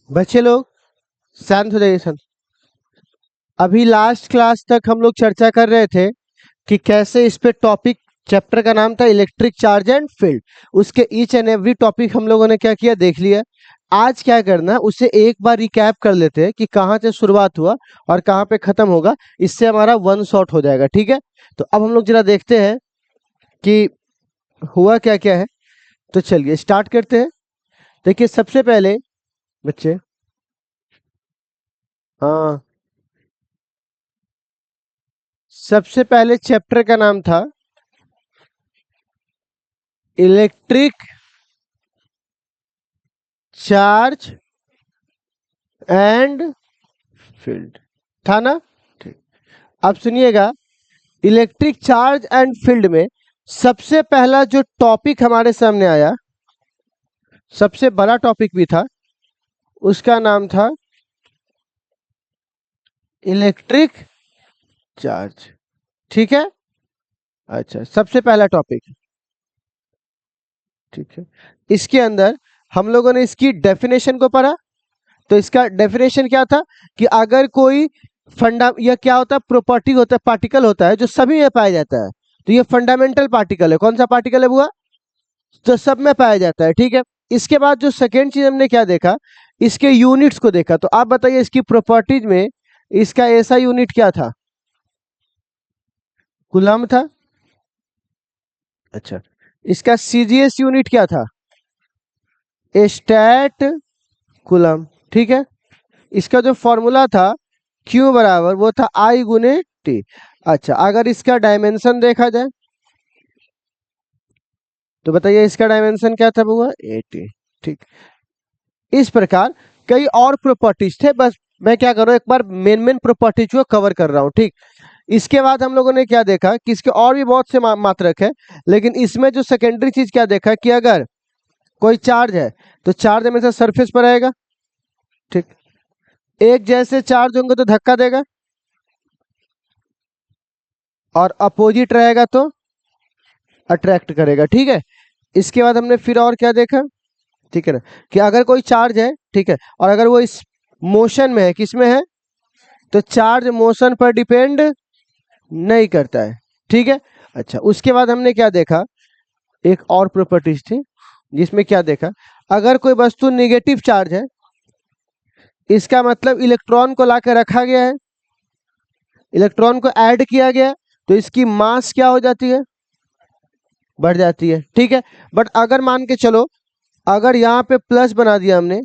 बच्चे लोग शांत हो जाइए शांत। अभी लास्ट क्लास तक हम लोग चर्चा कर रहे थे कि कैसे इस पे टॉपिक, चैप्टर का नाम था इलेक्ट्रिक चार्ज एंड फील्ड। उसके ईच एंड एवरी टॉपिक हम लोगों ने क्या किया, देख लिया। आज क्या करना है, उसे एक बार रिकैप कर लेते हैं कि कहाँ से शुरुआत हुआ और कहाँ पे खत्म होगा। इससे हमारा वन शॉट हो जाएगा, ठीक है। तो अब हम लोग जरा देखते हैं कि हुआ क्या क्या है। तो चलिए स्टार्ट करते हैं। देखिए सबसे पहले बच्चे, हाँ, सबसे पहले चैप्टर का नाम था इलेक्ट्रिक चार्ज एंड फील्ड, था ना। ठीक। अब सुनिएगा, इलेक्ट्रिक चार्ज एंड फील्ड में सबसे पहला जो टॉपिक हमारे सामने आया, सबसे बड़ा टॉपिक भी था, उसका नाम था इलेक्ट्रिक चार्ज। ठीक है। अच्छा, सबसे पहला टॉपिक, ठीक है। इसके अंदर हम लोगों ने इसकी डेफिनेशन को पढ़ा। तो इसका डेफिनेशन क्या था कि अगर कोई फंडा, यह क्या होता है, प्रॉपर्टी होता है, पार्टिकल होता है जो सभी में पाया जाता है। तो ये फंडामेंटल पार्टिकल है। कौन सा पार्टिकल है बुआ? जो सब में पाया जाता है, ठीक है। इसके बाद जो सेकेंड चीज हमने क्या देखा, इसके यूनिट्स को देखा। तो आप बताइए इसकी प्रॉपर्टीज में इसका ऐसा यूनिट क्या था? कूलम था। अच्छा, इसका सीजीएस यूनिट क्या था? स्टैट कूलम, ठीक है। इसका जो फॉर्मूला था Q बराबर, वो था I गुने T। अच्छा, अगर इसका डायमेंशन देखा जाए तो बताइए इसका डायमेंशन क्या था बुआ? 80। ठीक। इस प्रकार कई और प्रॉपर्टीज थे, बस मैं क्या कर रहा हूँ, एक बार मेन मेन प्रॉपर्टीज को कवर कर रहा हूँ, ठीक। इसके बाद हम लोगों ने क्या देखा कि इसके और भी बहुत से मात्रक है, लेकिन इसमें जो सेकेंडरी चीज क्या देखा कि अगर कोई चार्ज है तो चार्ज हमेशा सरफेस पर रहेगा, ठीक। एक जैसे चार्ज होंगे तो धक्का देगा, और अपोजिट रहेगा तो अट्रैक्ट करेगा, ठीक है। इसके बाद हमने फिर और क्या देखा, ठीक है ना, कि अगर कोई चार्ज है, ठीक है, और अगर वो इस मोशन में है, किस में है, तो चार्ज मोशन पर डिपेंड नहीं करता है, ठीक है। अच्छा, उसके बाद हमने क्या देखा, एक और प्रॉपर्टीज थी जिसमें क्या देखा, अगर कोई वस्तु निगेटिव चार्ज है, इसका मतलब इलेक्ट्रॉन को लाकर रखा गया है, इलेक्ट्रॉन को ऐड किया गया है, तो इसकी मास क्या हो जाती है? बढ़ जाती है, ठीक है। बट अगर मान के चलो, अगर यहाँ पे प्लस बना दिया हमने,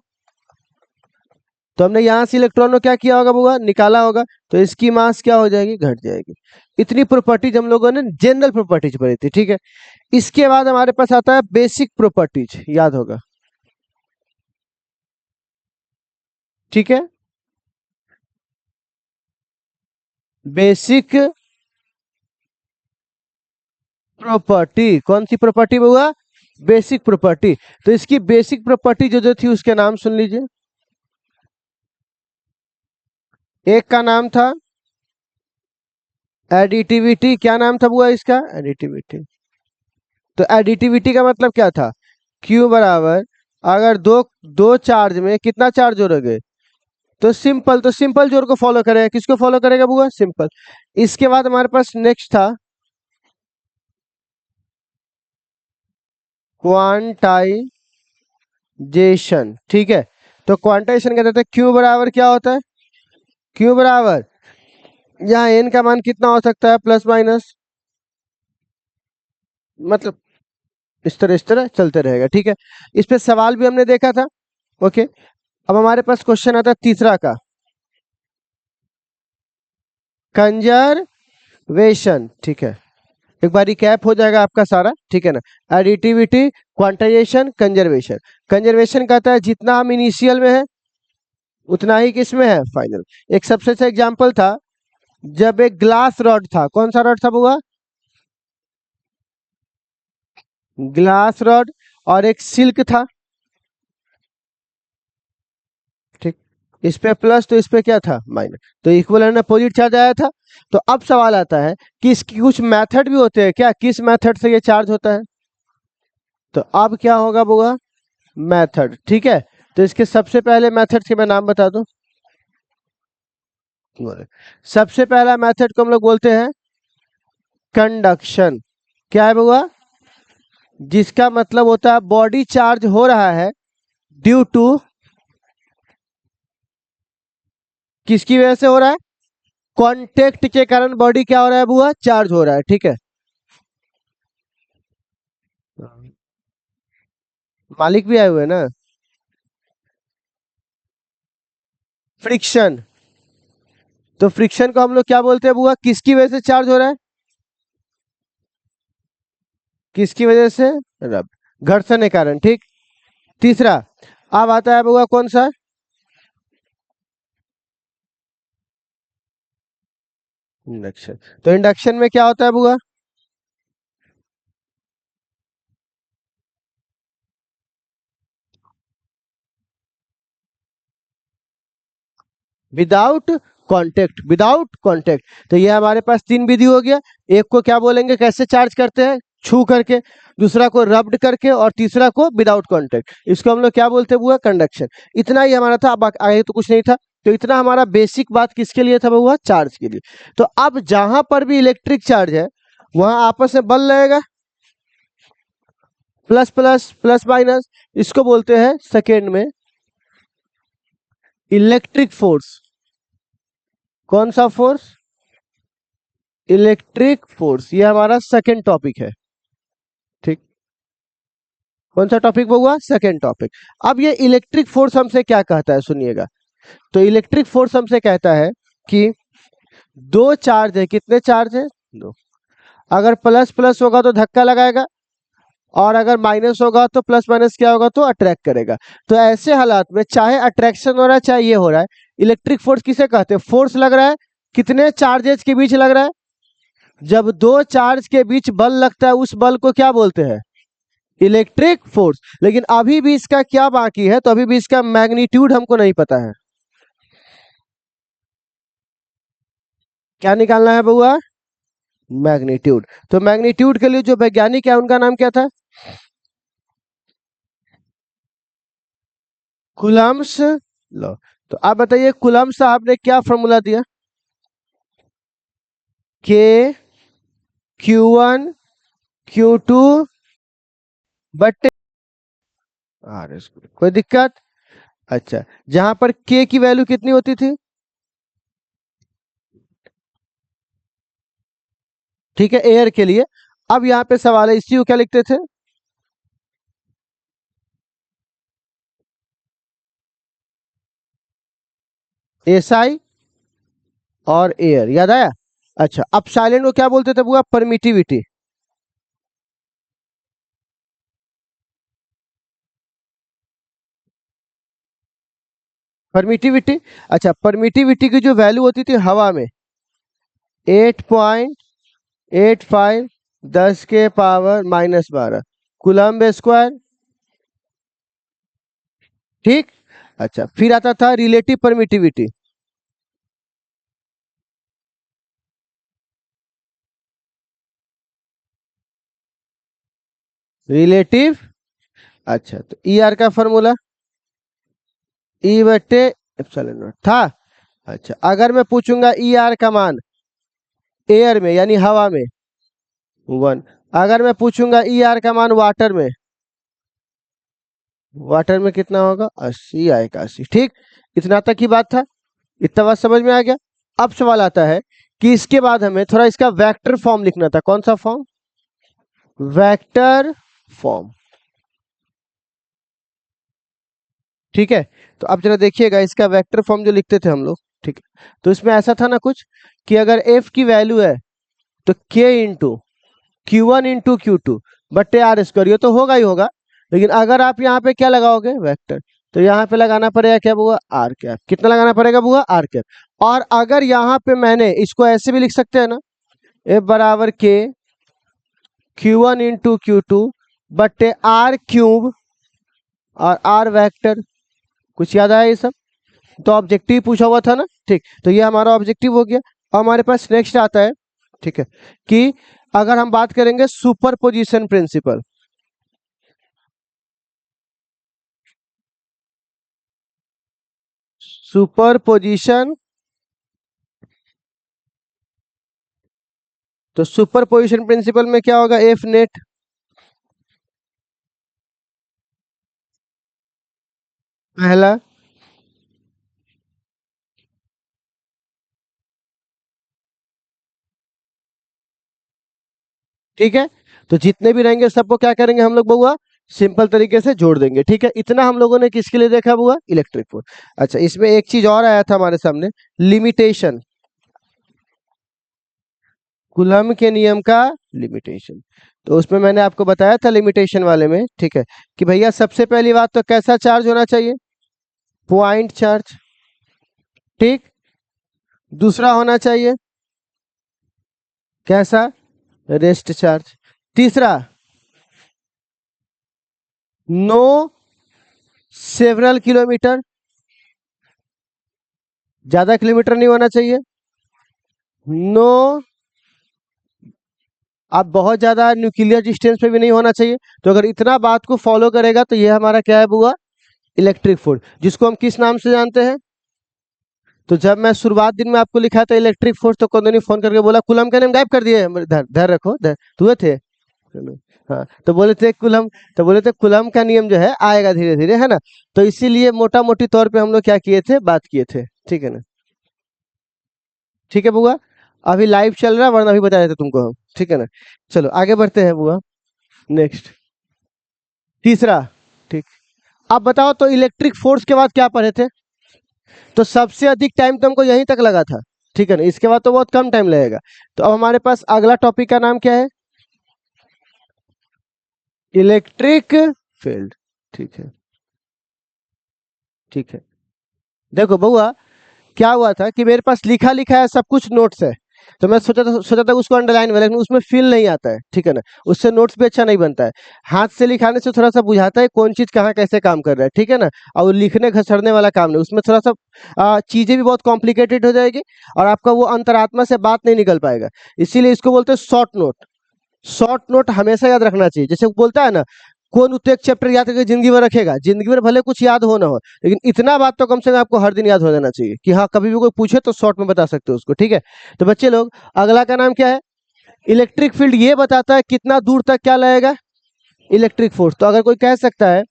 तो हमने यहां से इलेक्ट्रॉन को क्या किया होगा बुआ? निकाला होगा, तो इसकी मास क्या हो जाएगी? घट जाएगी। इतनी प्रॉपर्टीज हम लोगों ने जनरल प्रॉपर्टीज पढ़ी थी, ठीक है। इसके बाद हमारे पास आता है बेसिक प्रॉपर्टीज, याद होगा, ठीक है। बेसिक प्रॉपर्टी, कौन सी प्रॉपर्टी हुआ? Basic property. तो इसकी बेसिक प्रॉपर्टी जो जो थी उसके नाम सुन लीजिए। एक का नाम था एडिटिविटी। क्या नाम था बुआ इसका? एडिटिविटी। तो एडिटिविटी का मतलब क्या था? Q बराबर, अगर दो दो चार्ज में कितना चार्ज जोड़ोगे, तो सिंपल, तो सिंपल जोड़ को फॉलो करेगा। किसको फॉलो करेगा बुआ? सिंपल। इसके बाद हमारे पास नेक्स्ट था क्वांटाइजेशन, ठीक है। तो क्वांटाइजेशन कहते थे Q बराबर क्या होता है? Q बराबर, यहाँ n का मान कितना हो सकता है? प्लस माइनस, मतलब इस तरह चलते रहेगा, ठीक है। इस पे सवाल भी हमने देखा था, ओके। अब हमारे पास क्वेश्चन आता है तीसरा का, कंजर्वेशन, ठीक है। एक बार रिकैप हो जाएगा आपका सारा, ठीक है ना। Additivity, quantization, conservation. कंजर्वेशन कहता है जितना हम इनिशियल में है उतना ही किस में है? फाइनल। एक सबसे अच्छा एग्जांपल था जब एक ग्लास रॉड था। कौन सा रॉड था बुआ? Glass rod. और एक सिल्क था, ठीक। इस पे प्लस तो इस पे क्या था? माइनस। तो इक्वल एंड अपोजिट चार्ज आया था। तो अब सवाल आता है कि इसकी कुछ मेथड भी होते हैं क्या, किस मेथड से ये चार्ज होता है? तो अब क्या होगा बुआ? मेथड, ठीक है। तो इसके सबसे पहले मेथड के मैं नाम बता दूं। सबसे पहला मेथड को हम लोग बोलते हैं कंडक्शन। क्या है बुआ? जिसका मतलब होता है बॉडी चार्ज हो रहा है ड्यू टू, किसकी वजह से हो रहा है? कांटेक्ट के कारण बॉडी क्या हो रहा है बुआ? चार्ज हो रहा है। ठीक है, मालिक भी आए हुए हैं ना। फ्रिक्शन, तो फ्रिक्शन को हम लोग क्या बोलते हैं बुआ? किसकी वजह से चार्ज हो रहा है? किसकी वजह से? रब, घर्षण के कारण। ठीक। तीसरा अब आता है बुआ कौन सा? इंडक्शन। तो इंडक्शन में क्या होता है बुआ? Without contact, without contact. तो ये हमारे पास तीन विधि हो गया। एक को क्या बोलेंगे, कैसे चार्ज करते हैं? छू करके। दूसरा को रब्ड करके, और तीसरा को विदाउट कांटेक्ट। इसको हम लोग क्या बोलते हैं बुआ? कंडक्शन। इतना ही हमारा था, अब आगे तो कुछ नहीं था। तो इतना हमारा बेसिक बात किसके लिए था बुआ? चार्ज के लिए। तो अब जहां पर भी इलेक्ट्रिक चार्ज है वहां आपस में बल लगेगा, प्लस प्लस प्लस माइनस। इसको बोलते हैं सेकेंड में इलेक्ट्रिक फोर्स। कौन सा फोर्स? Electric force. ये हमारा सेकेंड टॉपिक है। ठीक। कौन सा टॉपिक हुआ? Second topic. अब ये इलेक्ट्रिक फोर्स हमसे क्या कहता है, सुनिएगा। तो इलेक्ट्रिक फोर्स हमसे कहता है कि दो चार्ज है। कितने चार्ज है? दो। अगर प्लस प्लस होगा तो धक्का लगाएगा, और अगर माइनस होगा तो प्लस माइनस क्या होगा? तो अट्रैक्ट करेगा। तो ऐसे हालात में चाहे अट्रैक्शन हो रहा है चाहे ये हो रहा है, इलेक्ट्रिक फोर्स किसे कहते हैं? फोर्स लग रहा है। कितने चार्जेस के बीच लग रहा है? जब दो चार्ज के बीच बल लगता है उस बल को क्या बोलते हैं? Electric force. लेकिन अभी भी इसका क्या बाकी है? तो अभी भी इसका मैग्नीट्यूड हमको नहीं पता है। क्या निकालना है बउआ? मैग्नीट्यूड। तो मैग्नीट्यूड के लिए जो वैज्ञानिक है उनका नाम क्या था? Coulomb's law. तो आप बताइए कुलम्स साहब ने क्या फॉर्मूला दिया? के Q1 Q2 बट्टे आर स्क्वायर। कोई दिक्कत? अच्छा, जहां पर के की वैल्यू कितनी होती थी? ठीक है, एयर के लिए। अब यहाँ पे सवाल है, इसी को क्या लिखते थे? एसआई और एयर, याद आया? अच्छा, अब साइलेंट को क्या बोलते थे बुआ? परमिटिविटी। परमिटिविटी। अच्छा, परमिटिविटी की जो वैल्यू होती थी हवा में 8.85 10 के पावर -12 कूलम्ब स्क्वायर। ठीक। अच्छा, फिर आता था रिलेटिव परमिटिविटी। रिलेटिव। अच्छा, तो ई आर का फॉर्मूला ई बटे एप्सिलॉन नॉट था। अच्छा, अगर मैं पूछूंगा ई आर का मान एयर में यानी हवा में 1। अगर मैं पूछूंगा ई आर का मान वाटर में, वाटर में कितना होगा? 80 या 81। ठीक। इतना तक की बात था। इतना बात समझ में आ गया। अब सवाल आता है कि इसके बाद हमें थोड़ा इसका वेक्टर फॉर्म लिखना था। कौन सा फॉर्म? Vector form. ठीक है। तो अब जरा देखिएगा इसका वेक्टर फॉर्म जो लिखते थे हम लोग। ठीक है, तो इसमें ऐसा था ना कुछ कि अगर एफ की वैल्यू है तो के इंटू Q1 इंटू Q2 बट्टे आर स्क्वायर। ये तो होगा ही होगा। लेकिन अगर आप यहाँ पे क्या लगाओगे? वेक्टर। तो यहाँ पे लगाना पड़ेगा क्या बुआ? R cap. कितना लगाना पड़ेगा बुआ? R cap. और अगर यहाँ पे मैंने इसको ऐसे भी लिख सकते हैं ना, एफ बराबर के Q1 इंटू Q2 बट्टे आर क्यूब और आर वेक्टर। कुछ याद आया ये सब? तो ऑब्जेक्टिव पूछा हुआ था ना। ठीक, तो ये हमारा ऑब्जेक्टिव हो गया। और हमारे पास नेक्स्ट आता है, ठीक है, कि अगर हम बात करेंगे सुपरपोजिशन प्रिंसिपल। सुपरपोजिशन, तो सुपरपोजिशन प्रिंसिपल में क्या होगा, एफ नेट, पहला, ठीक है। तो जितने भी रहेंगे सबको क्या करेंगे हम लोग बुआ, सिंपल तरीके से जोड़ देंगे, ठीक है। इतना हम लोगों ने किसके लिए देखा बुआ, इलेक्ट्रिक फोर्स। अच्छा, इसमें एक चीज और आया था हमारे सामने, लिमिटेशन, कूलम्ब के नियम का लिमिटेशन। तो उसमें मैंने आपको बताया था लिमिटेशन वाले में, ठीक है, कि भैया सबसे पहली बात तो कैसा चार्ज होना चाहिए, पॉइंट चार्ज, ठीक। दूसरा होना चाहिए कैसा, रेस्ट चार्ज। तीसरा, नो सेवरल किलोमीटर, ज्यादा किलोमीटर नहीं होना चाहिए। नो, आप बहुत ज्यादा न्यूक्लियर डिस्टेंस पे भी नहीं होना चाहिए। तो अगर इतना बात को फॉलो करेगा तो ये हमारा क्या है बुआ, इलेक्ट्रिक फोर्स, जिसको हम किस नाम से जानते हैं। तो जब मैं शुरुआत दिन में आपको लिखा था इलेक्ट्रिक फोर्स, तो कौन ने फोन करके बोला कुलम का नेम गायब कर दिए, धर धर रखो धर, तुए थे। हाँ, तो बोले थे कुलम, तो बोले थे कुलम का नियम जो है आएगा धीरे धीरे, है ना। तो इसीलिए मोटा मोटी तौर पे हम लोग क्या किए थे, बात किए थे, ठीक है ना। ठीक है बुआ, अभी लाइव चल रहा है, वरना अभी बता देते तुमको हम, ठीक है ना। चलो आगे बढ़ते हैं बुआ, नेक्स्ट, तीसरा, ठीक। अब बताओ तो इलेक्ट्रिक फोर्स के बाद क्या पढ़े थे, तो सबसे अधिक टाइम तो हमको यहीं तक लगा था, ठीक है ना, इसके बाद तो बहुत कम टाइम लगेगा। तो अब हमारे पास अगला टॉपिक का नाम क्या है, इलेक्ट्रिक फील्ड, ठीक है, ठीक है। देखो बउआ, क्या हुआ था कि मेरे पास लिखा लिखा है सब कुछ नोट्स है, तो मैं सोचा था उसको अंडरलाइन में, लेकिन उसमें फील नहीं आता है, ठीक है ना, उससे नोट्स भी अच्छा नहीं बनता है। हाथ से लिखाने से थोड़ा सा बुझाता है कौन चीज कहाँ कैसे काम कर रहा है, ठीक है ना। और लिखने घसड़ने वाला काम नहीं, उसमें थोड़ा सा चीजें भी बहुत कॉम्प्लिकेटेड हो जाएगी, और आपका वो अंतरात्मा से बात नहीं निकल पाएगा। इसीलिए इसको बोलते हैं शॉर्ट नोट। शॉर्ट नोट हमेशा याद रखना चाहिए, जैसे वो बोलता है ना, कौन उत्तर एक चैप्टर याद करके जिंदगी भर रखेगा, जिंदगी भर भले कुछ याद हो ना हो, लेकिन इतना बात तो कम से कम आपको हर दिन याद हो जाना चाहिए कि हाँ कभी भी कोई पूछे तो शॉर्ट में बता सकते हो उसको, ठीक है। तो बच्चे लोग, अगला का नाम क्या है, इलेक्ट्रिक फील्ड, ये बताता है कितना दूर तक क्या लगेगा, इलेक्ट्रिक फोर्स। तो अगर कोई कह सकता है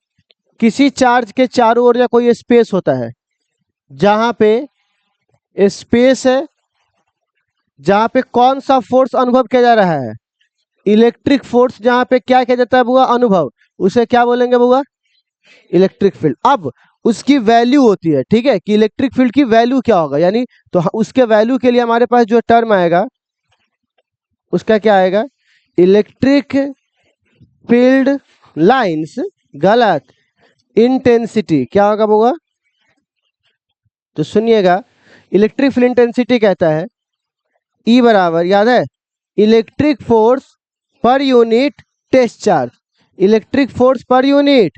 किसी चार्ज के चारों ओर या कोई स्पेस होता है, जहां पे स्पेस है, जहां पे कौन सा फोर्स अनुभव किया जा रहा है, इलेक्ट्रिक फोर्स, जहां पे क्या किया जाता है बुआ, अनुभव, उसे क्या बोलेंगे बुआ, इलेक्ट्रिक फील्ड। अब उसकी वैल्यू होती है, ठीक है, कि इलेक्ट्रिक फील्ड की वैल्यू क्या होगा, यानी तो उसके वैल्यू के लिए हमारे पास जो टर्म आएगा उसका क्या आएगा, इलेक्ट्रिक फील्ड लाइंस, गलत, इंटेंसिटी क्या होगा बुआ, तो सुनिएगा, इलेक्ट्रिक फील्ड इंटेंसिटी कहता है ई बराबर, याद है, electric force per unit test charge, electric force per unit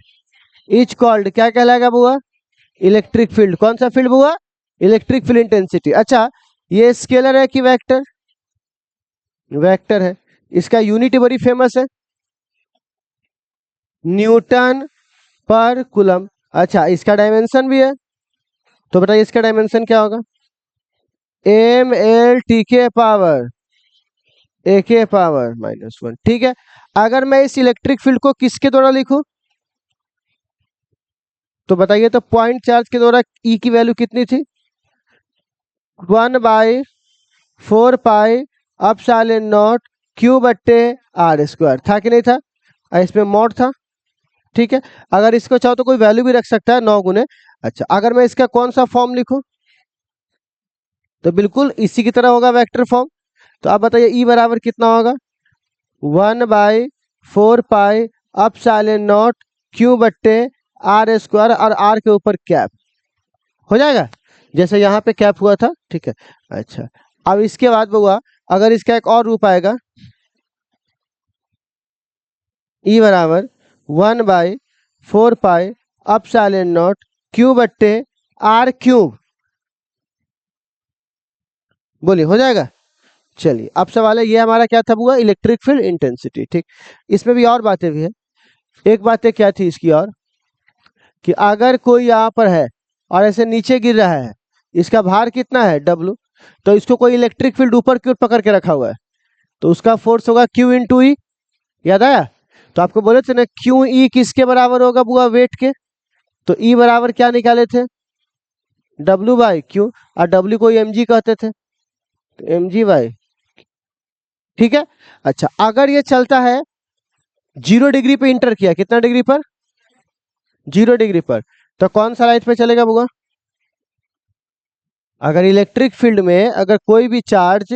is called, क्या कहलाएगा बुआ, इलेक्ट्रिक फील्ड। कौन सा फील्ड बुआ, इलेक्ट्रिक फील्ड इंटेंसिटी। अच्छा, ये स्केलर है कि वेक्टर, वेक्टर है, इसका यूनिट बड़ी फेमस है, न्यूटन पर कूलम। अच्छा, इसका डायमेंशन भी है, तो बताइए इसका डायमेंशन क्या होगा, एम एल टी के पावर ए के पावर -1, ठीक है। अगर मैं इस इलेक्ट्रिक फील्ड को किसके द्वारा लिखूं, तो बताइए, तो पॉइंट चार्ज के द्वारा ई की वैल्यू कितनी थी, 1/4 पाई अपसाइलन नॉट क्यू बट्टे आर स्क्वायर, था कि नहीं था, इसमें मॉड था, ठीक है। अगर इसको चाहो तो कोई वैल्यू भी रख सकता है, 9 गुने। अच्छा, अगर मैं इसका कौन सा फॉर्म लिखूं, तो बिल्कुल इसी की तरह होगा, वेक्टर फॉर्म। तो आप बताइए ई बराबर कितना होगा, 1/4 पाई अपसाइलन नॉट क्यू बट्टे आर स्क्वायर, और आर के ऊपर कैप, हो जाएगा जैसे यहाँ पे कैप हुआ था, ठीक है। अच्छा, अब इसके बाद हुआ, अगर इसका एक और रूप आएगा, ई बराबर 1/4 पाई अपसाइलन नॉट क्यू बट्टे आर क्यूब, बोलिए हो जाएगा। चलिए, अब सवाल है, ये हमारा क्या था बुआ, इलेक्ट्रिक फील्ड इंटेंसिटी, ठीक। इसमें भी और बातें भी है, एक बातें क्या थी इसकी और, कि अगर कोई यहाँ पर है, और ऐसे नीचे गिर रहा है, इसका भार कितना है, W। तो इसको कोई इलेक्ट्रिक फील्ड ऊपर की ओर पकड़ के रखा हुआ है, तो उसका फोर्स होगा Q इंटू ई। याद आया? तो आपको बोले थे ना क्यू ई किसके बराबर होगा बुआ, वेट के। तो ई बराबर क्या निकाले थे, W बाई क्यू, और W को mg कहते थे, तो mg बाई। ठीक है। अच्छा, अगर ये चलता है 0 डिग्री पे इंटर किया, कितना डिग्री पर, 0 डिग्री पर, तो कौन सा लाइट पे चलेगा बुआ? अगर इलेक्ट्रिक फील्ड में अगर कोई भी चार्ज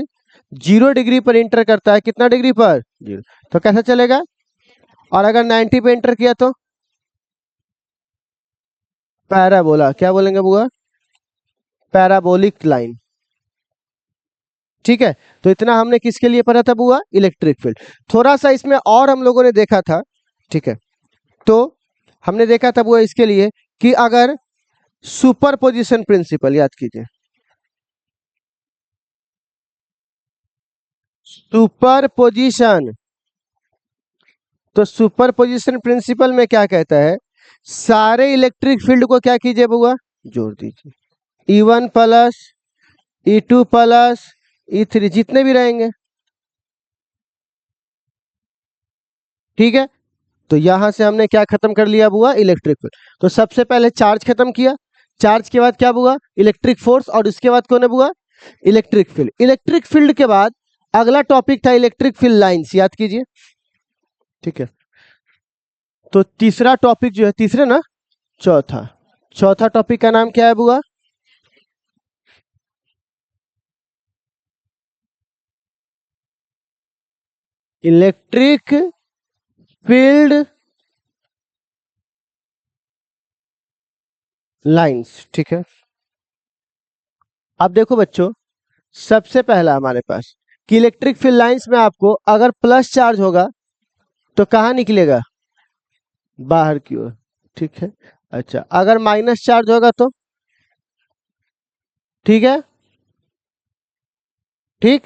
0 डिग्री पर इंटर करता है, कितना डिग्री पर, 0, तो कैसा चलेगा? और अगर 90 पे इंटर किया तो पैराबोला, क्या बोलेंगे बुआ, पैराबोलिक लाइन। ठीक है। तो इतना हमने किसके लिए पढ़ा था बुआ, इलेक्ट्रिक फील्ड। थोड़ा सा इसमें और हम लोगों ने देखा था, ठीक है, तो हमने देखा था बुआ इसके लिए कि अगर सुपरपोजिशन प्रिंसिपल, याद कीजिए, सुपरपोजिशन, तो सुपरपोजिशन प्रिंसिपल में क्या कहता है, सारे इलेक्ट्रिक फील्ड को क्या कीजिए बुआ, जोड़ दीजिए, E1 plus E2 plus E3 जितने भी रहेंगे। ठीक है। तो यहां से हमने क्या खत्म कर लिया बुआ, इलेक्ट्रिक फील्ड। तो सबसे पहले चार्ज खत्म किया, चार्ज के बाद क्या बुआ, इलेक्ट्रिक फोर्स, और उसके बाद कौन है बुआ, इलेक्ट्रिक फील्ड। इलेक्ट्रिक फील्ड के बाद अगला टॉपिक था इलेक्ट्रिक फील्ड लाइंस, याद कीजिए। ठीक है। तो तीसरा टॉपिक जो है, तीसरे ना, चौथा, चौथा टॉपिक का नाम क्या है बुआ, इलेक्ट्रिक फील्ड लाइंस। ठीक है। अब देखो बच्चों, सबसे पहला हमारे पास कि इलेक्ट्रिक फील्ड लाइंस में आपको अगर प्लस चार्ज होगा तो कहाँ निकलेगा, बाहर की ओर। ठीक है। अच्छा, अगर माइनस चार्ज होगा तो, ठीक है, ठीक,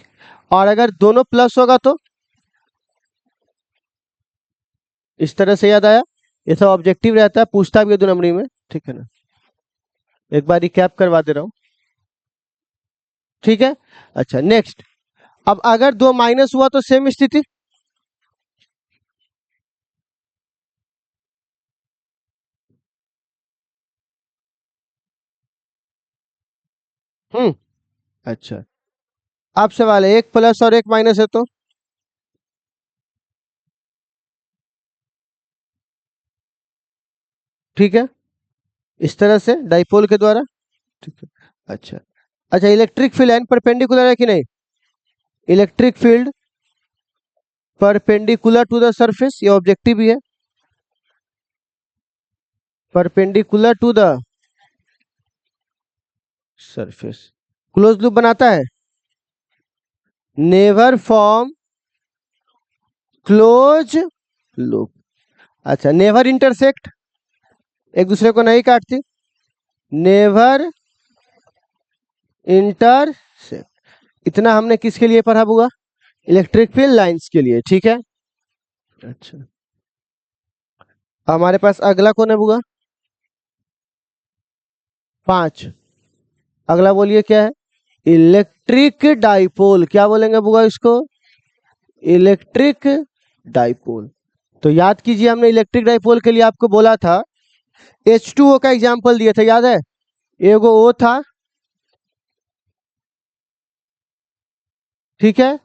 और अगर दोनों प्लस होगा तो, इस तरह से। याद आया? ये सब ऑब्जेक्टिव रहता है, पूछता भी है 2 नंबरी में। ठीक है ना, एक बार रिकैप करवा दे रहा हूं। ठीक है। अच्छा, नेक्स्ट, अब अगर दो माइनस हुआ तो सेम स्थिति, हम्म। अच्छा, अब सवाल है, एक प्लस और एक माइनस है तो, ठीक है, इस तरह से डाइपोल के द्वारा। ठीक है। अच्छा, अच्छा, इलेक्ट्रिक फील्ड लाइन परपेंडिकुलर है कि नहीं, electric field perpendicular to the surface, ये ऑब्जेक्टिव भी है, perpendicular to the surface, close loop बनाता है, नेवर फॉर्म क्लोज लूप। अच्छा, नेवर इंटरसेक्ट, एक दूसरे को नहीं काटती, नेवर इंटरसेक्ट। इतना हमने किसके लिए पढ़ा बुआ, इलेक्ट्रिक फील्ड लाइंस के लिए। ठीक है। अच्छा, हमारे पास अगला कौन है बुआ, 5, अगला बोलिए क्या है, इलेक्ट्रिक डाइपोल। क्या बोलेंगे बुआ इसको, इलेक्ट्रिक डाइपोल। तो याद कीजिए, हमने इलेक्ट्रिक डाइपोल के लिए आपको बोला था, H2O का एग्जांपल दिया था, याद है, एगो O था, ठीक है,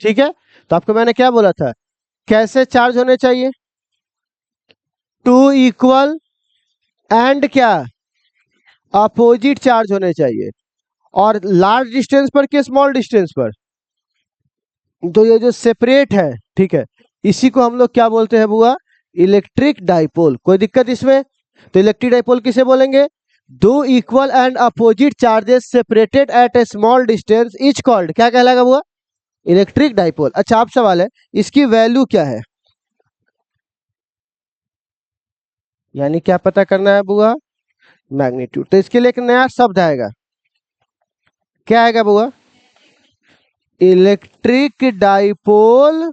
ठीक है। तो आपको मैंने क्या बोला था, कैसे चार्ज होने चाहिए, 2 इक्वल एंड क्या, अपोजिट चार्ज होने चाहिए, और लार्ज डिस्टेंस पर के स्मॉल डिस्टेंस पर। तो ये जो सेपरेट है, ठीक है, इसी को हम लोग क्या बोलते हैं बुआ, इलेक्ट्रिक डाइपोल। कोई दिक्कत इसमें? तो इलेक्ट्रिक डाइपोल किसे बोलेंगे, 2 equal and opposite charges separated at A small distance etch called, क्या कहलाएगा बुआ, इलेक्ट्रिक डाइपोल। अच्छा, आप सवाल है, इसकी वैल्यू क्या है, यानी क्या पता करना है बुआ, मैग्नीट्यूड। तो इसके लिए एक नया शब्द आएगा, क्या आएगा बुआ, इलेक्ट्रिक डाइपोल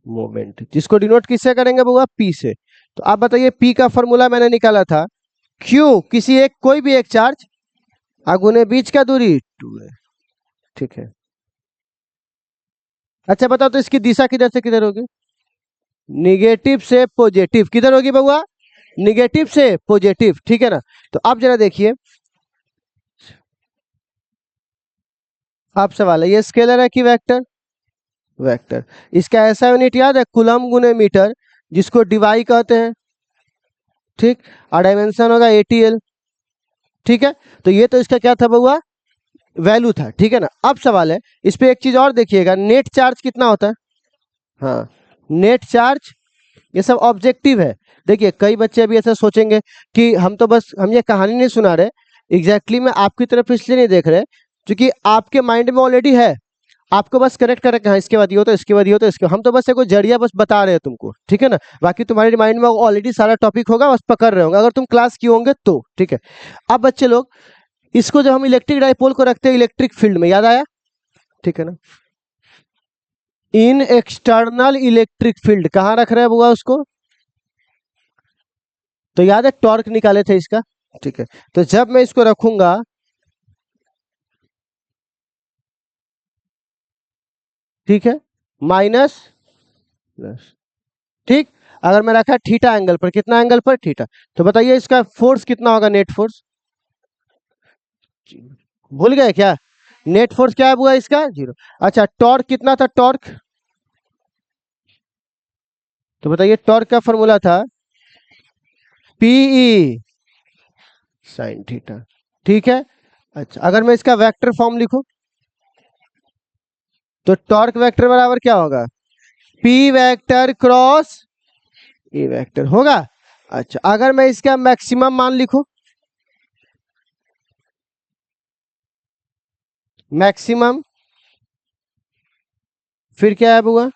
मोमेंट, जिसको डिनोट किससे करेंगे बुआ, पी से। तो आप बताइए पी का फॉर्मूला मैंने निकाला था, क्यू किसी एक कोई भी एक चार्ज गुने बीच का दूरी 2 है, ठीक है। अच्छा बताओ तो इसकी दिशा किधर से किधर होगी, निगेटिव से पॉजिटिव, किधर होगी बउआ, निगेटिव से पॉजिटिव, ठीक है ना। तो आप जरा देखिए, आप सवाल है ये स्केलर है कि वेक्टर, वेक्टर। इसका ऐसा यूनिट याद है, कूलम गुने मीटर, जिसको डिवाई कहते हैं, ठीक। और डायमेंशन होगा एटीएल, ठीक है। तो ये तो इसका क्या था बउआ, वैल्यू था, ठीक है ना। अब सवाल है इस पे एक चीज और देखिएगा, नेट चार्ज कितना होता है, हाँ, नेट चार्ज, ये सब ऑब्जेक्टिव है। देखिए कई बच्चे अभी ऐसा सोचेंगे कि हम तो बस हम ये कहानी नहीं सुना रहे, एग्जैक्टली मैं आपकी तरफ इसलिए नहीं देख रहे क्योंकि आपके माइंड में ऑलरेडी है, आपको बस करेक्ट करेक्ट, हाँ इसके बाद ये होता है, इसके बाद ये होता है, इसके, हम तो बस एक जरिया बस बता रहे हैं तुमको, ठीक है ना। बाकी तुम्हारे माइंड में ऑलरेडी सारा टॉपिक होगा, बस पकड़ रहे होंगे अगर तुम क्लास किए होंगे तो, ठीक है। अब बच्चे लोग इसको जब हम इलेक्ट्रिक डाइपोल को रखते हैं इलेक्ट्रिक फील्ड में, याद आया, ठीक है ना, इन एक्सटर्नल इलेक्ट्रिक फील्ड कहाँ रख रहे हैं बुआ उसको, तो याद है टॉर्क निकाले थे इसका, ठीक है। तो जब मैं इसको रखूंगा, ठीक है, माइनस प्लस, ठीक। अगर मैं रखा थीटा एंगल पर, कितना एंगल पर, थीटा, तो बताइए इसका फोर्स कितना होगा, नेट फोर्स, भूल गए क्या, नेट फोर्स क्या है बुआ इसका, 0। अच्छा टॉर्क कितना था, टॉर्क, तो बताइए टॉर्क का फॉर्मूला था पीई साइन थीटा, ठीक है। अच्छा अगर मैं इसका वेक्टर फॉर्म लिखूं, तो टॉर्क वेक्टर बराबर क्या होगा, पी वेक्टर क्रॉस ए वेक्टर होगा। अच्छा अगर मैं इसका मैक्सिमम मान लिखूं, मैक्सिमम, फिर क्या है बुआ,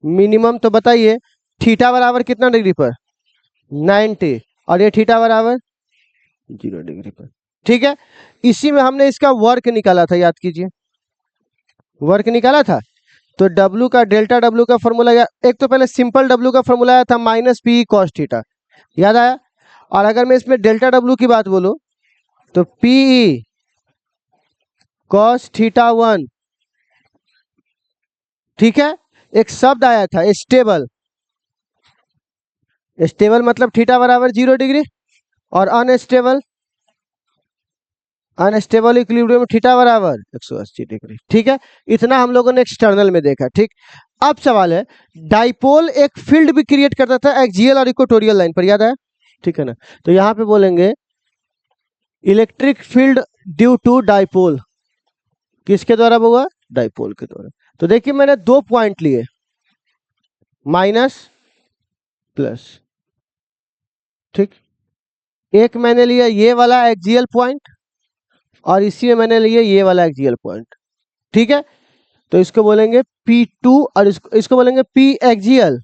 मिनिमम, तो बताइए थीटा बराबर कितना डिग्री पर, 90, और ये थीटा बराबर 0 डिग्री पर, ठीक है। इसी में हमने इसका वर्क निकाला था, याद कीजिए, वर्क निकाला था। तो W का, डेल्टा W का फॉर्मूला, एक तो पहले सिंपल W का फॉर्मूला आया था माइनस पी कॉस थीटा, याद आया। और अगर मैं इसमें डेल्टा W की बात बोलूं, तो पी कॉस थीटा 1, ठीक है। एक शब्द आया था स्टेबल, स्टेबल मतलब थीटा बराबर 0 डिग्री, और अनस्टेबल, अनस्टेबल इक्विलिब्रियम में थीटा बराबर 180 डिग्री, ठीक है। इतना हम लोगों ने एक्सटर्नल में देखा, ठीक। अब सवाल है, डाइपोल एक फील्ड भी क्रिएट करता था एक्सियल और इक्वेटोरियल लाइन पर, याद है, ठीक है ना। तो यहाँ पे बोलेंगे electric field due to dipole, किसके द्वारा हुआ, डाइपोल के द्वारा। तो देखिए मैंने 2 पॉइंट लिए, माइनस प्लस, ठीक। एक मैंने लिया ये वाला एक्सियल पॉइंट, और इसी में मैंने लिया ये वाला एक्सियल पॉइंट, ठीक है। तो इसको बोलेंगे P2, और इसको बोलेंगे P एक्सियल,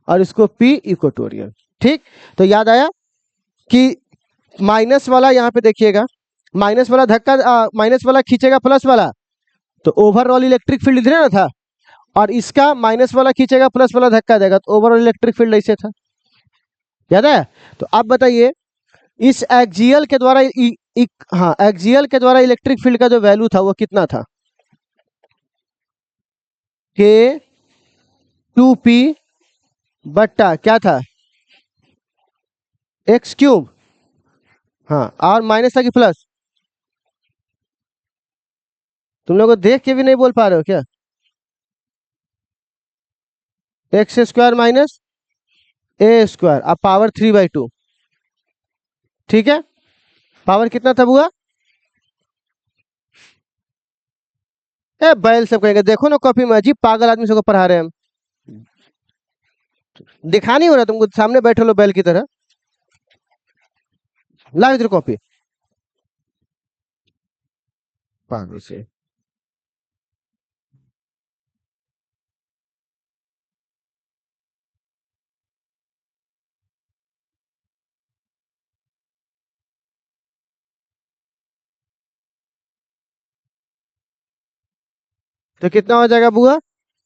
और इसको P इक्वेटोरियल, ठीक। तो याद आया कि माइनस वाला यहाँ पे देखिएगा, माइनस वाला धक्का, माइनस वाला खींचेगा प्लस वाला, तो ओवरऑल इलेक्ट्रिक फील्ड इधर ना था, और इसका माइनस वाला खींचेगा प्लस वाला धक्का देगा, तो ओवरऑल इलेक्ट्रिक फील्ड ऐसे था, याद है। तो आप बताइए इस एक्सियल के द्वारा हाँ एक्सियल के द्वारा इलेक्ट्रिक फील्ड का जो वैल्यू था वो कितना था, के 2P बट्टा क्या था, एक्स क्यूब, हाँ, और माइनस था कि प्लस, तुम लोग देख के भी नहीं बोल पा रहे हो क्या, एक्स स्क्वायर माइनस ए स्क्वायर, अब पावर 3/2, ठीक है। पावर कितना था बुआ, ए बैल सब कहेंगे, देखो ना कॉपी में, अजीब पागल आदमी सबको पढ़ा रहे हैं हम, दिखा नहीं हो रहा तुमको, सामने बैठे लो बैल की तरह, ला इधर कॉपी, पागल से। तो कितना हो जाएगा बुआ,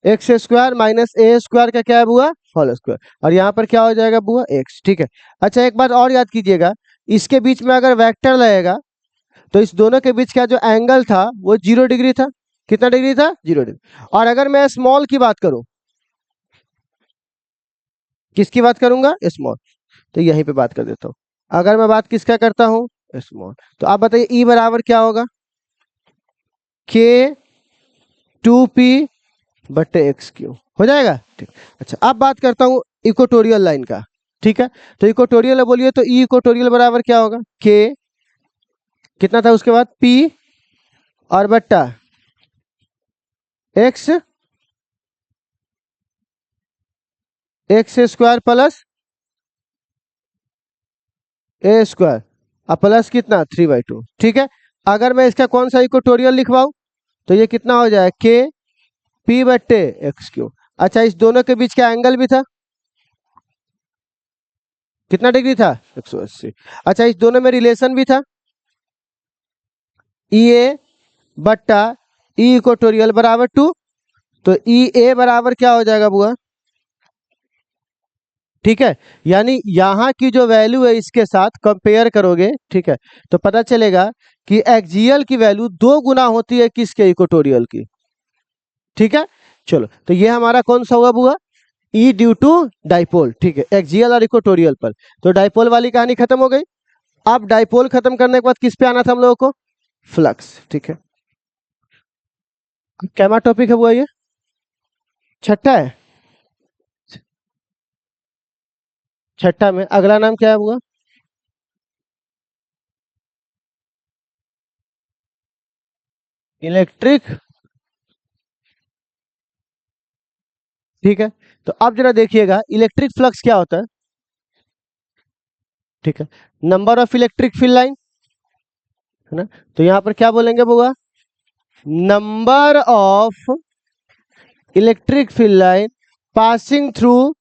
एक्स स्क्वायर माइनस ए स्क्वायर का क्या है बुआ, होल स्क्वायर, और यहाँ पर क्या हो जाएगा बुआ, एक्स। ठीक है। अच्छा एक बात और याद कीजिएगा, इसके बीच में अगर वेक्टर लगेगा तो इस दोनों के बीच का जो एंगल था वो 0 डिग्री था। कितना डिग्री था, 0 डिग्री। और अगर मैं स्मॉल की बात करूं, किसकी बात करूंगा, स्मॉल, तो यहीं पे बात कर देता हूं। अगर मैं बात किसका करता हूं, स्मॉल, तो आप बताइए ई बराबर क्या होगा, के 2p बट्टे एक्स क्यू हो जाएगा। ठीक। अच्छा अब बात करता हूं इक्वेटोरियल लाइन का। ठीक है, तो इक्वेटोरियल बोलिए तो ई इक्वेटोरियल बराबर क्या होगा, के कितना था उसके बाद p और बट्टा एक्स, एक्स स्क्वायर प्लस ए स्क्वायर, और प्लस कितना 3/2। ठीक है। अगर मैं इसका कौन सा इक्वेटोरियल लिखवाऊं तो ये कितना हो जाए, के पी बट्टे एक्स क्यू। अच्छा इस दोनों के बीच का एंगल भी था, कितना डिग्री था, 180। अच्छा इस दोनों में रिलेशन भी था, ई ए बट्टा ई इक्वेटोरियल बराबर 2, तो ई ए बराबर क्या हो जाएगा बुआ। ठीक है, यानी यहाँ की जो वैल्यू है इसके साथ कंपेयर करोगे, ठीक है, तो पता चलेगा कि एक्सियल की वैल्यू 2 गुना होती है किसके, इक्वेटोरियल की। ठीक है, चलो तो ये हमारा कौन सा हुआ बुआ, ई ड्यू टू डाइपोल। ठीक है, एक्सियल और इक्वेटोरियल पर, तो डाइपोल वाली कहानी खत्म हो गई। अब डाइपोल खत्म करने के बाद किस पे आना था हम लोगों को, फ्लक्स। ठीक है, क्या टॉपिक है बुआ, ये छठा है, छठा में अगला नाम क्या है बुआ, इलेक्ट्रिक। ठीक है, तो अब जरा देखिएगा इलेक्ट्रिक फ्लक्स क्या होता है। ठीक है, number of electric field line, है ना, तो यहाँ पर क्या बोलेंगे बुआ, number of electric field line passing through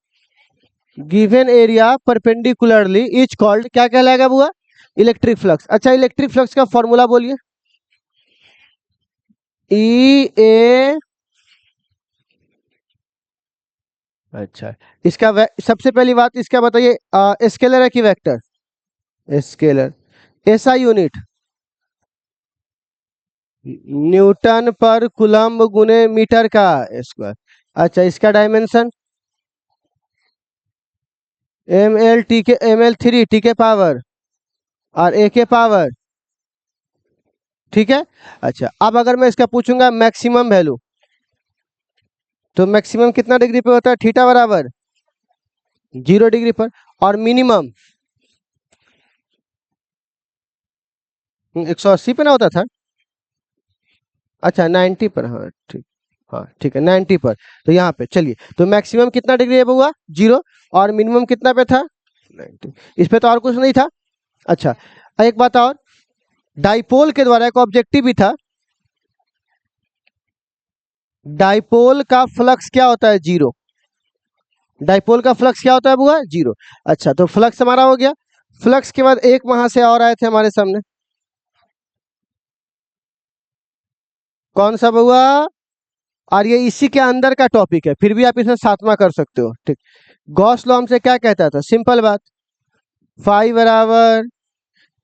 given area perpendicularly is called, क्या कहलाएगा बुआ, इलेक्ट्रिक फ्लक्स। अच्छा इलेक्ट्रिक फ्लक्स का फॉर्मूला बोलिए, ई ए, अच्छा इसका सबसे पहली बात इसका बताइए, स्केलर है कि vector, scalar, SI unit Newton पर कूलम्ब गुने मीटर का स्क्वायर। अच्छा इसका डायमेंशन ml 3 के पावर और a के पावर। ठीक है। अच्छा अब अगर मैं इसका पूछूंगा मैक्सिमम वैल्यू, तो मैक्सिमम कितना डिग्री पे होता है, थीटा बराबर 0 डिग्री पर, और मिनिमम 180 पे ना होता था। अच्छा 90 पर, हाँ ठीक, हाँ ठीक है 90 पर। तो यहाँ पे चलिए, तो मैक्सिमम कितना डिग्री है हुआ 0, और मिनिमम कितना पे था 90, इस पे तो और कुछ नहीं था। अच्छा एक बात और, डाइपोल के द्वारा एक ऑब्जेक्टिव भी था, डाइपोल का फ्लक्स क्या होता है, 0। डाइपोल का फ्लक्स क्या होता है बुआ, 0। अच्छा तो फ्लक्स हमारा हो गया। फ्लक्स के बाद एक वहां से और आए थे हमारे सामने, कौन सा बुआ, और ये इसी के अंदर का टॉपिक है, फिर भी आप इसे सातवां कर सकते हो। ठीक, गॉस लॉ हमसे क्या कहता था, सिंपल बात, फाई बराबर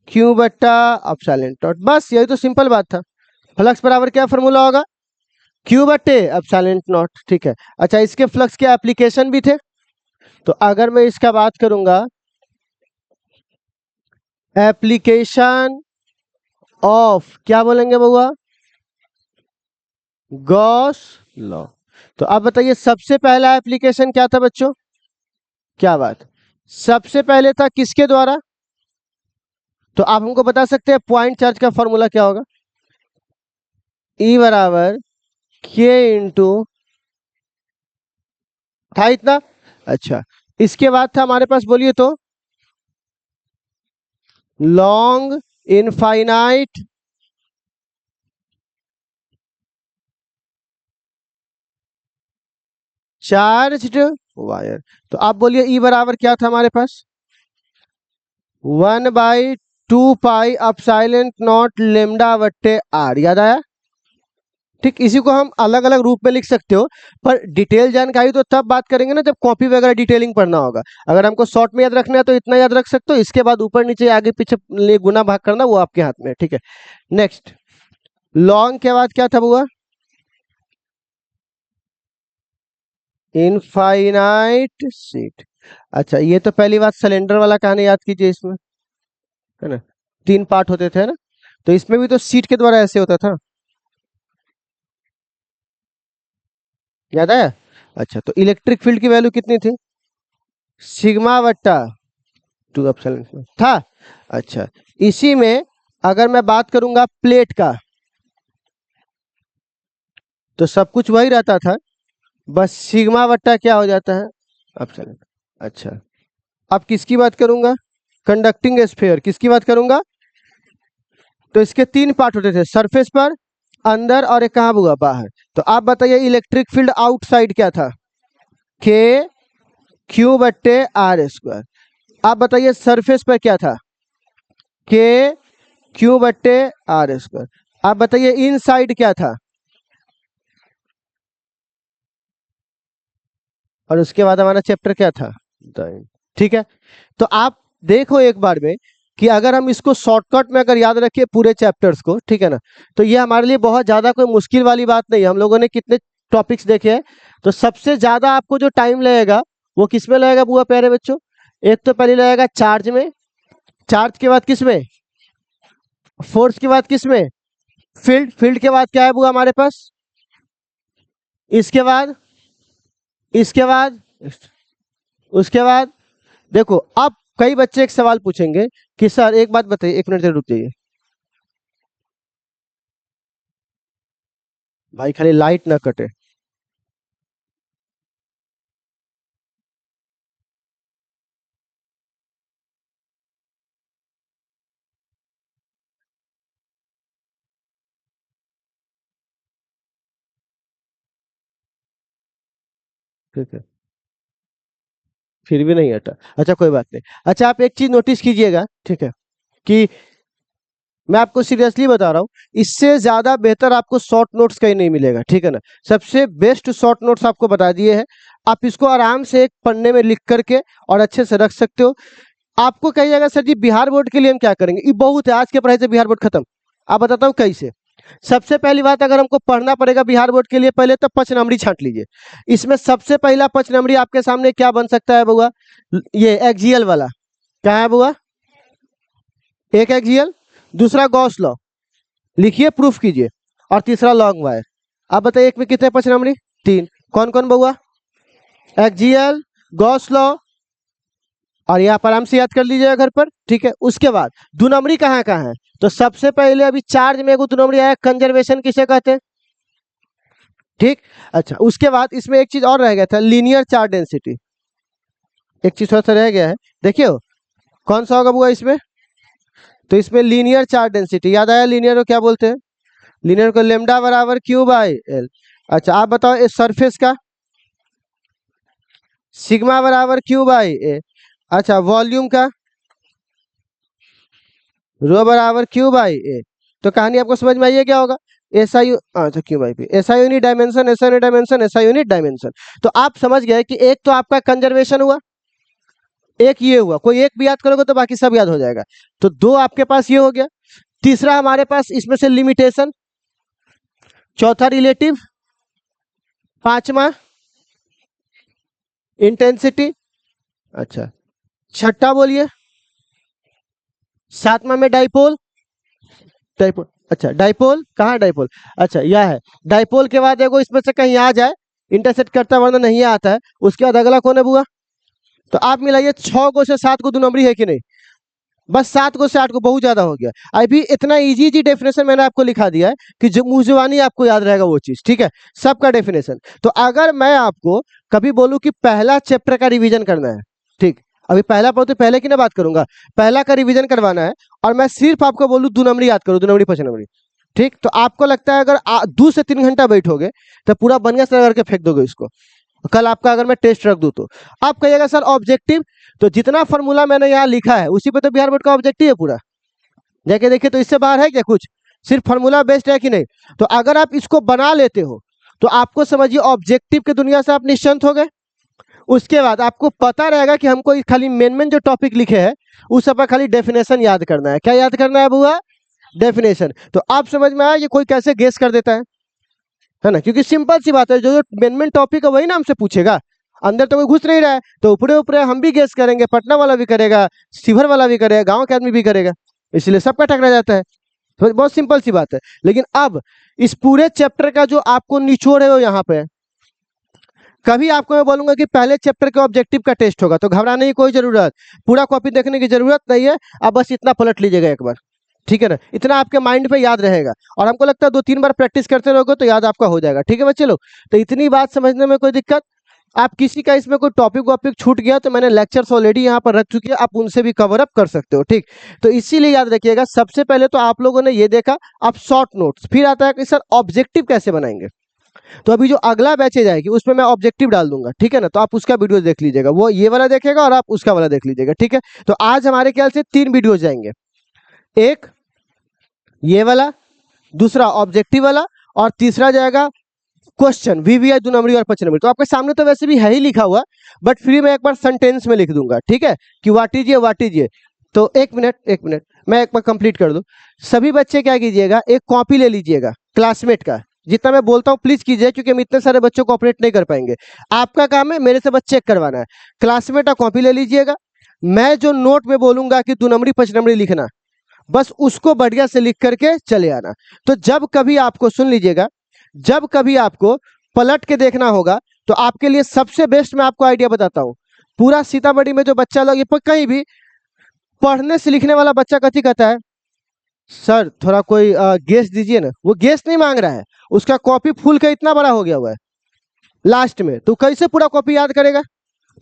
क्यू बट्टा अपसाइलेंट डॉट, बस यही तो सिंपल बात था। फ्लक्स बराबर क्या फॉर्मूला होगा, क्यू बट्टे अपसाइलेंट नॉट। ठीक है। अच्छा इसके फ्लक्स के एप्लीकेशन भी थे, तो अगर मैं इसका बात करूंगा, एप्लीकेशन ऑफ क्या बोलेंगे बउआ, गॉस लॉ। तो आप बताइए सबसे पहला एप्लीकेशन क्या था बच्चों, क्या बात, सबसे पहले था किसके द्वारा, तो आप हमको बता सकते हैं पॉइंट चार्ज का फॉर्मूला क्या होगा, ई बराबर के इंटू, था इतना। अच्छा इसके बाद था हमारे पास, बोलिए तो, लॉन्ग इनफाइनाइट चार्ज्ड वायर। तो आप बोलिए ई बराबर क्या था हमारे पास, 1/2 पाई अपसाइलेंट नॉट लेमडा बट्टे आर, याद आया। ठीक, इसी को हम अलग अलग रूप में लिख सकते हो, पर डिटेल जानकारी तो तब बात करेंगे ना जब कॉपी वगैरह डिटेलिंग पढ़ना होगा। अगर हमको शॉर्ट में याद रखना है तो इतना याद रख सकते हो, इसके बाद ऊपर नीचे आगे पीछे गुना भाग करना वो आपके हाथ में है। ठीक है, नेक्स्ट लॉन्ग के बाद क्या था हुआ? Infinite sheet. अच्छा, ये तो पहली बात सिलेंडर वाला कहानी याद कीजिए, इसमें है ना 3 पार्ट होते थे ना, तो इसमें भी तो सीट के द्वारा ऐसे होता था, याद है? अच्छा, तो इलेक्ट्रिक फील्ड की वैल्यू कितनी थी? सिग्मा बट्टा 2 एप्सिलॉन था। अच्छा, इसी में अगर मैं बात करूंगा प्लेट का, तो सब कुछ वही रहता था, बस सिग्मा बट्टा क्या हो जाता है? एप्सिलॉन। अच्छा, अब किसकी बात करूंगा? कंडक्टिंग स्फीयर, किसकी बात करूंगा? तो इसके 3 पार्ट होते थे, सरफेस पर, अंदर, और एक कहाँ हुआ? बाहर। तो आप बताइए इलेक्ट्रिक फील्ड आउटसाइड क्या था? के क्यू बट्टे आर स्क्वायर। आप बताइए सरफेस पर क्या था? के क्यू बट्टे आर स्क्वायर। आप बताइए इनसाइड क्या था? और उसके बाद हमारा चैप्टर क्या था? दाइन। ठीक है, तो आप देखो एक बार में कि अगर हम इसको शॉर्टकट में अगर याद रखें पूरे चैप्टर्स को, ठीक है ना, तो ये हमारे लिए बहुत ज़्यादा कोई मुश्किल वाली बात नहीं है। हम लोगों ने कितने टॉपिक्स देखे हैं, तो सबसे ज़्यादा आपको जो टाइम लगेगा वो किस में लगेगा बुआ प्यारे बच्चों? एक तो पहले लगेगा चार्ज में, चार्ज के बाद किस में? फोर्स के बाद किस में? फील्ड, फील्ड के बाद क्या है बुआ हमारे पास? इसके बाद, इसके बाद, उसके बाद, देखो अब कई बच्चे एक सवाल पूछेंगे कि सर एक बात बताइए, 1 मिनट से रुक जाइए भाई, खाली लाइट ना कटे। ठीक है, फिर भी नहीं हटा, अच्छा कोई बात नहीं। अच्छा, आप एक चीज नोटिस कीजिएगा, ठीक है, कि मैं आपको सीरियसली बता रहा हूँ, इससे ज्यादा बेहतर आपको शॉर्ट नोट्स कहीं नहीं मिलेगा, ठीक है ना। सबसे बेस्ट शॉर्ट नोट्स आपको बता दिए हैं, आप इसको आराम से एक पन्ने में लिख करके और अच्छे से रख सकते हो। आपको कहिएगा सर जी बिहार बोर्ड के लिए हम क्या करेंगे, ये बहुत है, आज के पढ़ाई से बिहार बोर्ड खत्म। आप बताता हूँ कैसे। सबसे पहली बात, अगर हमको पढ़ना पड़ेगा बिहार बोर्ड के लिए, पहले तो 5 नंबरी छांट लीजिए। इसमें सबसे पहला 5 नंबरी आपके सामने क्या बन सकता है बुआ? ये एक्सियल वाला, क्या है बुआ? एक एक्सियल, दूसरा गॉस लॉ, लिखिए प्रूफ कीजिए, और तीसरा लॉन्ग वायर। आप बताइए एक में कितने 5 नंबरी? 3। कौन कौन बुआ? एक्सियल, गॉस लॉ, और ये आप आराम से याद कर लीजिएगा घर पर, ठीक है। उसके बाद 2 नंबरी कहाँ कहाँ है? तो सबसे पहले अभी चार्ज में एगो 2 नंबरी आया, कंजर्वेशन किसे कहते हैं? ठीक। अच्छा, उसके बाद इसमें एक चीज और रह गया था, लीनियर चार्ज डेंसिटी। एक चीज थोड़ा सा रह गया है, देखिए कौन सा होगा बुआ इसमें? तो इसमें लीनियर चार्ज डेंसिटी, याद आया लीनियर को क्या बोलते हैं? लीनियर को लेमडा बराबर क्यू बाई एल। अच्छा, आप बताओ इस सरफेस का? सिग्मा बराबर क्यू बाई ए। अच्छा, वॉल्यूम का? रो बराबर क्यू बाई ए। तो कहानी आपको समझ में आई है क्या होगा? एसआई यू, अच्छा Q by P, SI unit dimension, SI unit dimension, SI unit dimension. तो आप समझ गए कि एक तो आपका कंजर्वेशन हुआ, एक ये हुआ, कोई एक भी याद करोगे तो बाकी सब याद हो जाएगा। तो 2 आपके पास ये हो गया। तीसरा हमारे पास इसमें से लिमिटेशन, चौथा रिलेटिव, पांचवा इंटेंसिटी, अच्छा छठा बोलिए, सातवां में डाइपोल, डाइपोल, अच्छा डाइपोल कहाँ है डाइपोल? अच्छा यह है डाइपोल। के बाद देखो इसमें से कहीं आ जाए, इंटरसेक्ट करता है, वरना नहीं आता है। उसके बाद अगला कौन है बुआ? तो आप मिलाइए 6 को से 7 को 2 नंबरी है कि नहीं? बस 7 को से 8 को, बहुत ज्यादा हो गया। अभी इतना इजी इजी डेफिनेशन मैंने आपको लिखा दिया है कि जो मुंह जुबानी आपको याद रहेगा वो चीज, ठीक है, सबका डेफिनेशन। तो अगर मैं आपको कभी बोलूं कि पहला चैप्टर का रिवीजन करना है, ठीक, अभी पहला पढ़ो तो पहले की ना बात करूंगा, पहला का रिवीजन करवाना है, और मैं सिर्फ आपको बोलूं 2 नंबरी याद करो, 2 नंबरी 5 नंबरी, ठीक, तो आपको लगता है अगर 2 से 3 घंटा बैठोगे तो पूरा बनगा से करके फेंक दोगे इसको। कल आपका अगर मैं टेस्ट रख दूं तो आप कहिएगा सर ऑब्जेक्टिव, तो जितना फॉर्मूला मैंने यहाँ लिखा है उसी पे तो बिहार बोर्ड का ऑब्जेक्टिव है पूरा। जाके देखिए तो इससे बाहर है क्या कुछ? सिर्फ फॉर्मूला बेस्ड है कि नहीं? तो अगर आप इसको बना लेते हो तो आपको समझिए ऑब्जेक्टिव की दुनिया से आप निश्चिंत हो गए। उसके बाद आपको पता रहेगा कि हमको खाली मेन मेन जो टॉपिक लिखे हैं उस सब का खाली डेफिनेशन याद करना है। क्या याद करना है बुआ? डेफिनेशन। तो आप समझ में आया कि कोई कैसे गेस कर देता है ना? क्योंकि सिंपल सी बात है, जो जो मेन मेन टॉपिक है वही ना हमसे पूछेगा। अंदर तो कोई घुस नहीं रहा है, तो ऊपरे ऊपरे हम भी गेस करेंगे, पटना वाला भी करेगा, शिवहर वाला भी करेगा, गांव के आदमी भी करेगा, इसलिए सबका टकरा जाता है। तो बहुत सिंपल सी बात है। लेकिन अब इस पूरे चैप्टर का जो आपको निचोड़ है वो यहाँ पे है। कभी आपको मैं बोलूंगा कि पहले चैप्टर के ऑब्जेक्टिव का टेस्ट होगा, तो घबराने की कोई जरूरत, पूरा कॉपी देखने की जरूरत नहीं है। आप बस इतना पलट लीजिएगा एक बार, ठीक है ना? इतना आपके माइंड पे याद रहेगा, और हमको लगता है 2-3 बार प्रैक्टिस करते रहोगे तो याद आपका हो जाएगा। ठीक है बच्चे लोग? तो इतनी बात समझने में कोई दिक्कत? आप किसी का इसमें कोई टॉपिक वॉपिक छूट गया तो मैंने लेक्चर्स ऑलरेडी यहाँ पर रख चुके हैं, आप उनसे भी कवर अप कर सकते हो। ठीक, तो इसीलिए याद रखिएगा, सबसे पहले तो आप लोगों ने ये देखा अब शॉर्ट नोट्स, फिर आता है कि सर ऑब्जेक्टिव कैसे बनाएंगे। तो अभी जो अगला बैचेज आएगी उसमें मैं ऑब्जेक्टिव डाल दूंगा, ठीक है ना? तो आप उसका वीडियो देख लीजिएगा, वो ये वाला देखेगा और आप उसका वाला देख लीजिएगा, ठीक है? तो आज हमारे ख्याल से 3 वीडियो जाएंगे, एक ये वाला, दूसरा ऑब्जेक्टिव वाला, और तीसरा जाएगा क्वेश्चन वीवीआई 2 नंबरी और 5 नंबरी। तो आपके सामने तो वैसे भी है ही लिखा हुआ, बट फिर मैं एक बार सेंटेंस में लिख दूंगा, ठीक है? कि व्हाट इज ये, व्हाट इज ये। तो एक मिनट मैं एक बार कंप्लीट कर दूं। सभी बच्चे क्या कीजिएगा, एक कॉपी ले लीजिएगा क्लासमेट का, जितना मैं बोलता हूँ प्लीज कीजिए, क्योंकि हम इतने सारे बच्चों को ऑपरेट नहीं कर पाएंगे। आपका काम है मेरे से बस चेक करवाना है। क्लासमेट का कॉपी ले लीजिएगा, मैं जो नोट में बोलूंगा कि 2 नंबरी 5 नंबरी लिखना, बस उसको बढ़िया से लिख करके चले आना। तो जब कभी आपको, सुन लीजिएगा, जब कभी आपको पलट के देखना होगा तो आपके लिए सबसे बेस्ट मैं आपको आइडिया बताता हूँ। पूरा सीतामढ़ी में जो बच्चा लोग, ये कहीं भी पढ़ने से लिखने वाला बच्चा कथी कहता है, सर थोड़ा कोई गेस दीजिए ना। वो गेस नहीं मांग रहा है, उसका कॉपी फुल का इतना बड़ा हो गया हुआ है लास्ट में, तो कैसे पूरा कॉपी याद करेगा?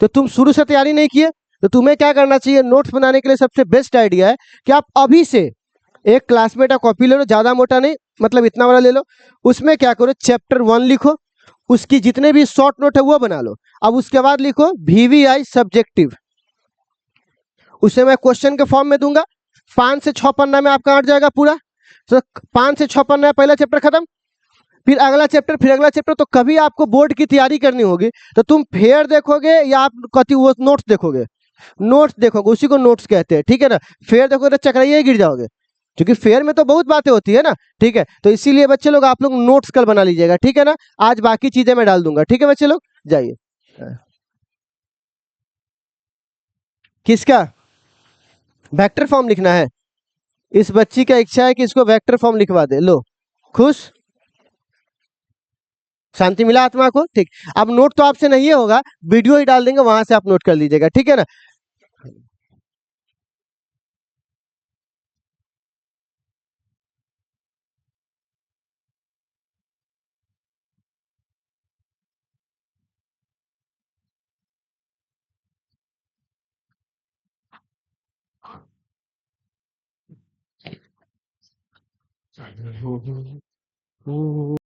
तो तुम शुरू से तैयारी नहीं किए, तो तुम्हें क्या करना चाहिए, नोट्स बनाने के लिए सबसे बेस्ट आइडिया है कि आप अभी से एक क्लासमेट का कॉपी ले लो, ज्यादा मोटा नहीं, मतलब इतना बड़ा ले लो। उसमें क्या करो, चैप्टर 1 लिखो, उसकी जितने भी शॉर्ट नोट है वो बना लो। अब उसके बाद लिखो वीवीआई सब्जेक्टिव, उसे मैं क्वेश्चन के फॉर्म में दूंगा। 5 से 6 पन्ना में आपका अट जाएगा पूरा। तो 5 से 6 पन्ना पहला चैप्टर खत्म, फिर अगला चैप्टर, फिर अगला चैप्टर। तो कभी आपको बोर्ड की तैयारी करनी होगी तो तुम फेयर देखोगे या आप कति वो नोट्स देखोगे? नोट्स देखोगे, उसी को नोट्स कहते हैं, ठीक है ना? फेयर देखोगे तो चकराइए गिर जाओगे, क्योंकि फेयर में तो बहुत बातें होती है ना, ठीक है? तो इसीलिए बच्चे लोग आप लोग नोट्स कल बना लीजिएगा, ठीक है ना? आज बाकी चीजें मैं डाल दूंगा, ठीक है बच्चे लोग? जाइए। किसका वेक्टर फॉर्म लिखना है? इस बच्ची का इच्छा है कि इसको वेक्टर फॉर्म लिखवा दे, लो खुश, शांति मिला आत्मा को। ठीक, अब नोट तो आपसे नहीं होगा, वीडियो ही डाल देंगे, वहां से आप नोट कर लीजिएगा, ठीक है ना?